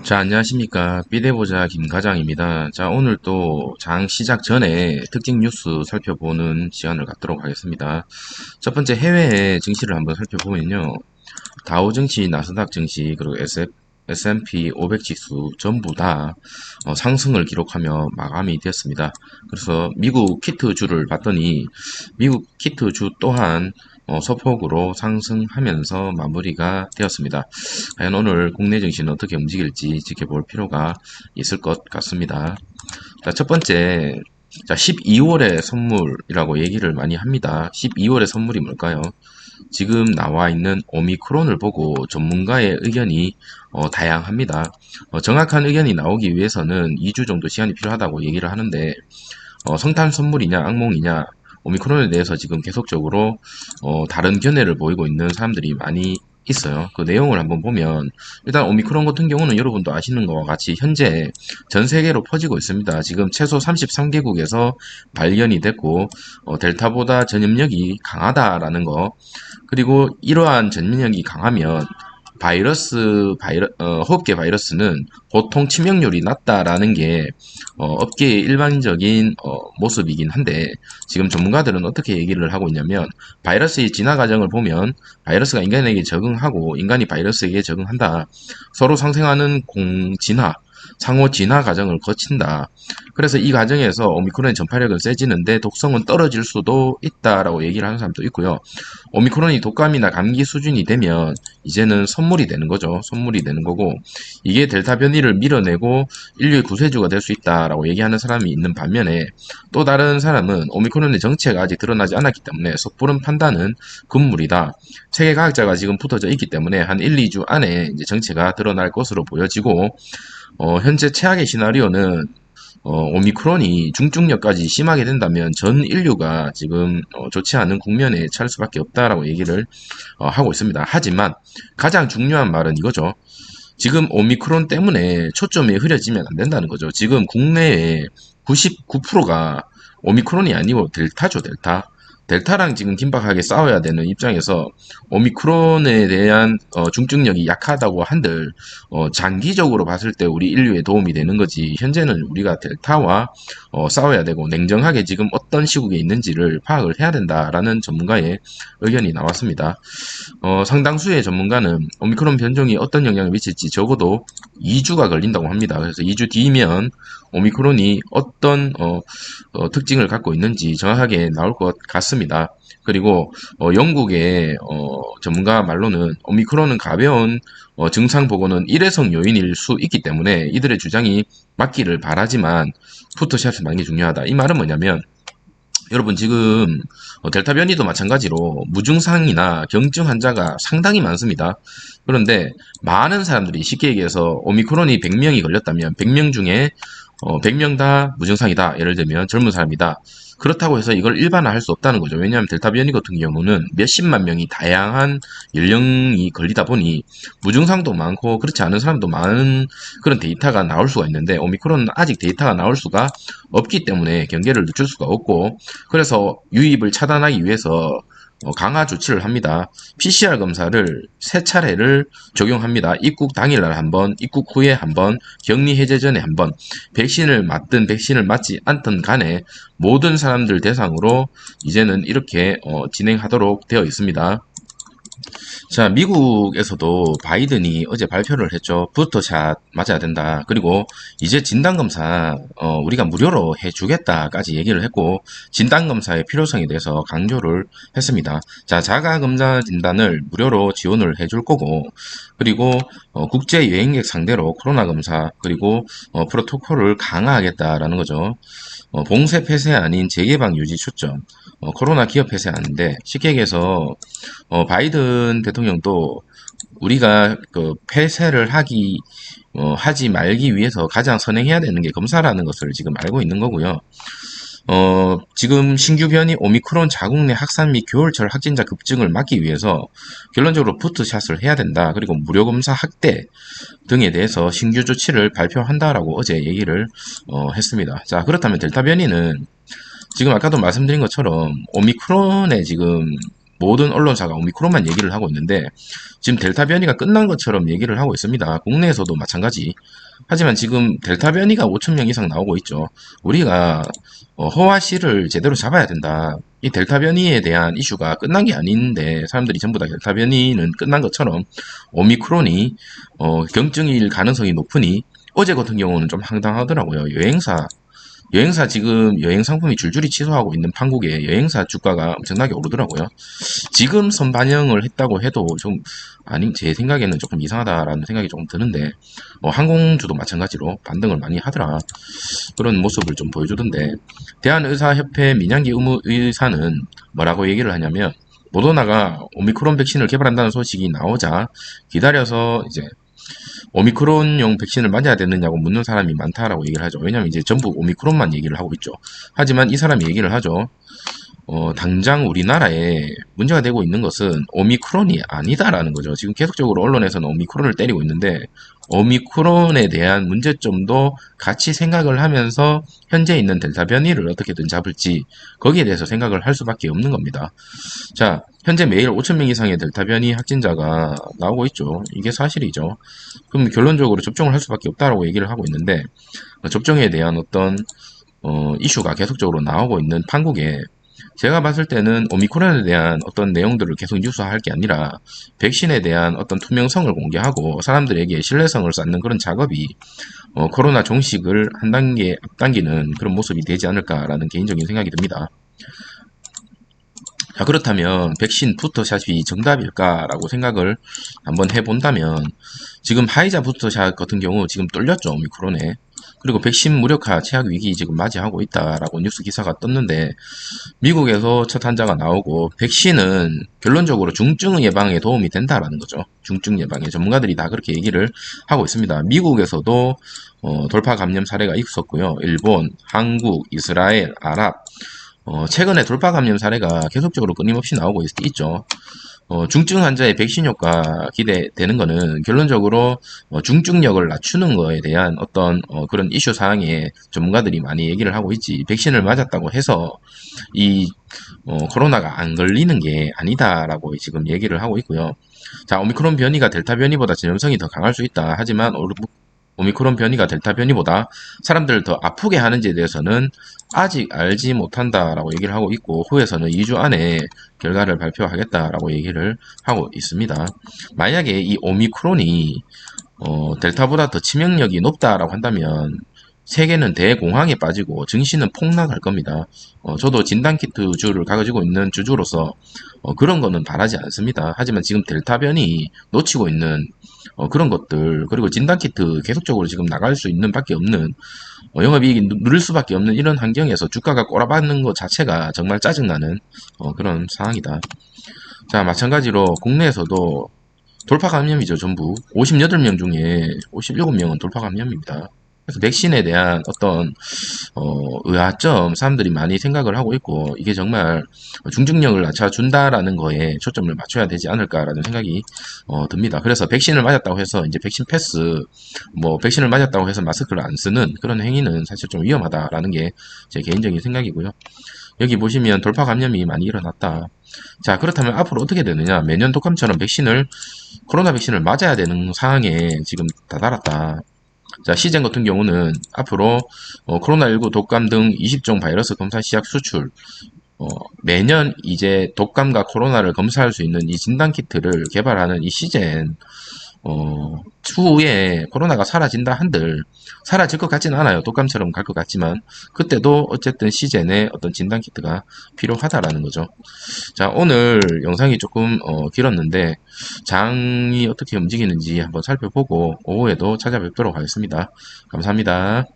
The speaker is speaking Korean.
자, 안녕하십니까. 비대보자 김과장입니다. 자, 오늘 또 장 시작 전에 특징 뉴스 살펴보는 시간을 갖도록 하겠습니다. 첫 번째 해외 증시를 한번 살펴보면요. 다우 증시, 나스닥 증시, 그리고 S&P 500 지수 전부 다 상승을 기록하며 마감이 되었습니다. 그래서 미국 키트주를 봤더니 미국 키트주 또한 소폭으로 상승하면서 마무리가 되었습니다. 과연 오늘 국내 증시는 어떻게 움직일지 지켜볼 필요가 있을 것 같습니다. 자, 첫 번째, 자, 12월의 선물이라고 얘기를 많이 합니다. 12월의 선물이 뭘까요? 지금 나와 있는 오미크론을 보고 전문가의 의견이 다양합니다. 정확한 의견이 나오기 위해서는 2주 정도 시간이 필요하다고 얘기를 하는데 성탄 선물이냐 악몽이냐 오미크론에 대해서 지금 계속적으로 다른 견해를 보이고 있는 사람들이 많이 있어요. 그 내용을 한번 보면 일단 오미크론 같은 경우는 여러분도 아시는 것과 같이 현재 전 세계로 퍼지고 있습니다. 지금 최소 33개국에서 발견이 됐고 델타보다 전염력이 강하다라는 거, 그리고 이러한 전염력이 강하면 호흡기 바이러스는 보통 치명률이 낮다라는 게 업계의 일반적인 모습이긴 한데, 지금 전문가들은 어떻게 얘기를 하고 있냐면 바이러스의 진화 과정을 보면 바이러스가 인간에게 적응하고 인간이 바이러스에게 적응한다. 서로 상생하는 공진화, 상호 진화 과정을 거친다. 그래서 이 과정에서 오미크론의 전파력은 세지는데 독성은 떨어질 수도 있다라고 얘기를 하는 사람도 있고요. 오미크론이 독감이나 감기 수준이 되면 이제는 선물이 되는 거죠. 선물이 되는 거고, 이게 델타 변이를 밀어내고 인류의 구세주가 될 수 있다라고 얘기하는 사람이 있는 반면에, 또 다른 사람은 오미크론의 정체가 아직 드러나지 않았기 때문에 섣부른 판단은 금물이다. 세계 과학자가 지금 붙어져 있기 때문에 한 1, 2주 안에 이제 정체가 드러날 것으로 보여지고, 현재 최악의 시나리오는 오미크론이 중증력까지 심하게 된다면 전 인류가 지금 좋지 않은 국면에 처할 수밖에 없다라고 얘기를 하고 있습니다. 하지만 가장 중요한 말은 이거죠. 지금 오미크론 때문에 초점이 흐려지면 안 된다는 거죠. 지금 국내에 99%가 오미크론이 아니고 델타죠, 델타. 델타랑 지금 긴박하게 싸워야 되는 입장에서 오미크론에 대한 중증력이 약하다고 한들 장기적으로 봤을 때 우리 인류에 도움이 되는 거지, 현재는 우리가 델타와 싸워야 되고 냉정하게 지금 어떤 시국에 있는지를 파악을 해야 된다라는 전문가의 의견이 나왔습니다. 상당수의 전문가는 오미크론 변종이 어떤 영향을 미칠지 적어도 2주가 걸린다고 합니다. 그래서 2주 뒤면 오미크론이 어떤 특징을 갖고 있는지 정확하게 나올 것 같습니다. 그리고 영국의 전문가 말로는 오미크론은 가벼운 증상 보고는 일회성 요인일 수 있기 때문에 이들의 주장이 맞기를 바라지만 푸트샷을 맞는 게 중요하다. 이 말은 뭐냐면, 여러분 지금 델타 변이도 마찬가지로 무증상이나 경증 환자가 상당히 많습니다. 그런데 많은 사람들이, 쉽게 얘기해서 오미크론이 100명이 걸렸다면 100명 중에 100명 다 무증상이다. 예를 들면 젊은 사람이다. 그렇다고 해서 이걸 일반화할 수 없다는 거죠. 왜냐하면 델타 변이 같은 경우는 몇십만 명이 다양한 연령이 걸리다 보니 무증상도 많고 그렇지 않은 사람도 많은 그런 데이터가 나올 수가 있는데, 오미크론은 아직 데이터가 나올 수가 없기 때문에 경계를 늦출 수가 없고, 그래서 유입을 차단하기 위해서 강화 조치를 합니다. PCR 검사를 3차례를 적용합니다. 입국 당일날 한 번, 입국 후에 한 번, 격리 해제 전에 한 번, 백신을 맞든 백신을 맞지 않든 간에 모든 사람들 대상으로 이제는 이렇게 진행하도록 되어 있습니다. 자, 미국에서도 바이든이 어제 발표를 했죠. 부스터샷 맞아야 된다. 그리고 이제 진단검사 우리가 무료로 해주겠다까지 얘기를 했고, 진단검사의 필요성에 대해서 강조를 했습니다. 자, 자가검사 진단을 무료로 지원을 해줄 거고, 그리고 국제 여행객 상대로 코로나 검사, 그리고 프로토콜을 강화하겠다라는 거죠. 봉쇄 폐쇄 아닌 재개방 유지 초점. 코로나 기업 폐쇄 아닌데, 쉽게 얘기해서 바이든 대통령도 우리가 그 폐쇄를 하지 말기 위해서 가장 선행해야 되는 게 검사라는 것을 지금 알고 있는 거고요. 지금 신규 변이 오미크론 자국 내 확산 및 겨울철 확진자 급증을 막기 위해서 결론적으로 부스트샷을 해야 된다. 그리고 무료 검사 확대 등에 대해서 신규 조치를 발표한다라고 어제 얘기를 했습니다. 자, 그렇다면 델타 변이는 지금 아까도 말씀드린 것처럼 오미크론에 지금 모든 언론사가 오미크론만 얘기를 하고 있는데 지금 델타 변이가 끝난 것처럼 얘기를 하고 있습니다. 국내에서도 마찬가지. 하지만 지금 델타 변이가 5천 명 이상 나오고 있죠. 우리가 허와씨를 제대로 잡아야 된다. 이 델타 변이에 대한 이슈가 끝난 게 아닌데 사람들이 전부 다 델타 변이는 끝난 것처럼 오미크론이 경증일 가능성이 높으니 어제 같은 경우는 좀 황당하더라고요. 여행사 지금 여행 상품이 줄줄이 취소하고 있는 판국에 여행사 주가가 엄청나게 오르더라고요. 지금 선반영을 했다고 해도 좀 아니 제 생각에는 조금 이상하다라는 생각이 조금 드는데 항공주도 마찬가지로 반등을 많이 하더라. 그런 모습을 좀 보여주던데 대한의사협회 민양기 의사는 뭐라고 얘기를 하냐면 모더나가 오미크론 백신을 개발한다는 소식이 나오자 기다려서 이제 오미크론용 백신을 맞아야 되느냐고 묻는 사람이 많다라고 얘기를 하죠. 왜냐면 이제 전부 오미크론만 얘기를 하고 있죠. 하지만 이 사람이 얘기를 하죠. 당장 우리나라에 문제가 되고 있는 것은 오미크론이 아니다라는 거죠. 지금 계속적으로 언론에서는 오미크론을 때리고 있는데 오미크론에 대한 문제점도 같이 생각을 하면서 현재 있는 델타 변이를 어떻게든 잡을지 거기에 대해서 생각을 할 수밖에 없는 겁니다. 자, 현재 매일 5,000명 이상의 델타 변이 확진자가 나오고 있죠. 이게 사실이죠. 그럼 결론적으로 접종을 할 수밖에 없다라고 얘기를 하고 있는데 접종에 대한 어떤 이슈가 계속적으로 나오고 있는 판국에 제가 봤을 때는 오미크론에 대한 어떤 내용들을 계속 뉴스화할 게 아니라 백신에 대한 어떤 투명성을 공개하고 사람들에게 신뢰성을 쌓는 그런 작업이 코로나 종식을 한 단계 앞당기는 그런 모습이 되지 않을까라는 개인적인 생각이 듭니다. 자, 그렇다면 백신 부스터샷이 정답일까라고 생각을 한번 해본다면 지금 화이자 부스터샷 같은 경우 지금 뚫렸죠, 오미크론에. 그리고 백신 무력화 최악 위기 지금 맞이하고 있다라고 뉴스 기사가 떴는데 미국에서 첫 환자가 나오고 백신은 결론적으로 중증 예방에 도움이 된다라는 거죠. 중증 예방에 전문가들이 다 그렇게 얘기를 하고 있습니다. 미국에서도 돌파 감염 사례가 있었고요. 일본, 한국, 이스라엘, 아랍 최근에 돌파 감염 사례가 계속적으로 끊임없이 나오고 있죠. 중증 환자의 백신 효과 기대되는 거는 결론적으로 중증력을 낮추는 거에 대한 어떤 그런 이슈 사항에 전문가들이 많이 얘기를 하고 있지 백신을 맞았다고 해서 이 코로나가 안 걸리는 게 아니다라고 지금 얘기를 하고 있고요. 자, 오미크론 변이가 델타 변이보다 전염성이 더 강할 수 있다. 하지만 오미크론 변이가 델타 변이보다 사람들을 더 아프게 하는지에 대해서는 아직 알지 못한다라고 얘기를 하고 있고 후에서는 2주 안에 결과를 발표하겠다라고 얘기를 하고 있습니다. 만약에 이 오미크론이 델타보다 더 치명력이 높다라고 한다면 세계는 대공황에 빠지고 증시는 폭락할 겁니다. 저도 진단키트 주를 가지고 있는 주주로서 그런 거는 바라지 않습니다. 하지만 지금 델타 변이 놓치고 있는 그런 것들 그리고 진단키트 계속적으로 지금 나갈 수 있는 밖에 없는 영업이익이 누릴 수밖에 없는 이런 환경에서 주가가 꼬라박는 것 자체가 정말 짜증나는 그런 상황이다. 자, 마찬가지로 국내에서도 돌파 감염이죠. 전부 58명 중에 57명은 돌파 감염입니다. 그래서 백신에 대한 어떤 의아점 사람들이 많이 생각을 하고 있고 이게 정말 중증력을 낮춰준다라는 거에 초점을 맞춰야 되지 않을까라는 생각이 듭니다. 그래서 백신을 맞았다고 해서 이제 백신 패스 뭐 백신을 맞았다고 해서 마스크를 안 쓰는 그런 행위는 사실 좀 위험하다라는 게 제 개인적인 생각이고요. 여기 보시면 돌파 감염이 많이 일어났다. 자, 그렇다면 앞으로 어떻게 되느냐? 매년 독감처럼 코로나 백신을 맞아야 되는 상황에 지금 다다랐다. 자, 시젠 같은 경우는 앞으로 코로나19 독감 등 20종 바이러스 검사 시약 수출 매년 이제 독감과 코로나를 검사할 수 있는 이 진단키트를 개발하는 이 시젠 추후에 코로나가 사라진다 한들 사라질 것 같지는 않아요. 독감처럼 갈 것 같지만 그때도 어쨌든 시젠의 어떤 진단키트가 필요하다라는 거죠. 자, 오늘 영상이 조금 길었는데 장이 어떻게 움직이는지 한번 살펴보고 오후에도 찾아뵙도록 하겠습니다. 감사합니다.